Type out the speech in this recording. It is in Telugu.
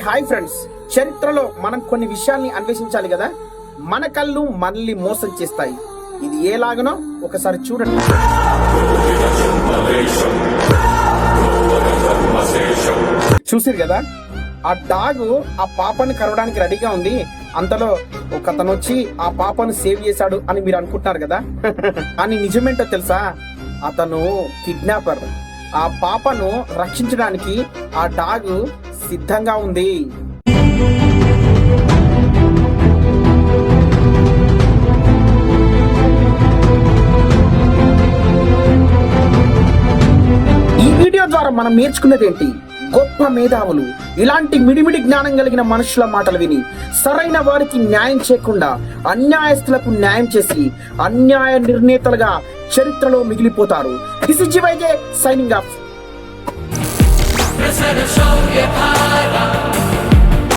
హాయ్ ఫ్రెండ్స్, చరిత్రలో మనం కొన్ని విషయాల్ని అన్వేషించాలి కదా. మన కళ్ళు మనల్ని మోసం చేస్తాయి. ఇది ఎలాగనో ఒకసారి చూడండి. చూసిరు కదా, ఆ డాగ్ ఆ పాపని కరవడానికి రెడీగా ఉంది. అంతలో ఒక అతను వచ్చి ఆ పాపను సేవ్ చేశాడు అని మీరు అనుకుంటున్నారు కదా. అని నిజమేంటో తెలుసా? అతను కిడ్నాపర్. ఆ పాపను రక్షించడానికి ఆ డాగ్ సిద్ధంగా ఉంది. ఈ వీడియో ద్వారా మనం నేర్చుకున్నది ఏంటి? గొప్ప మేధావులు ఇలాంటి మిడిమిడి జ్ఞానం కలిగిన మనుషుల మాటలు విని సరైన వారికి న్యాయం చేయకుండా అన్యాయస్తులకు న్యాయం చేసి అన్యాయ నిర్ణేతలుగా చరిత్రలో మిగిలిపోతారు. This is GYJ signing of.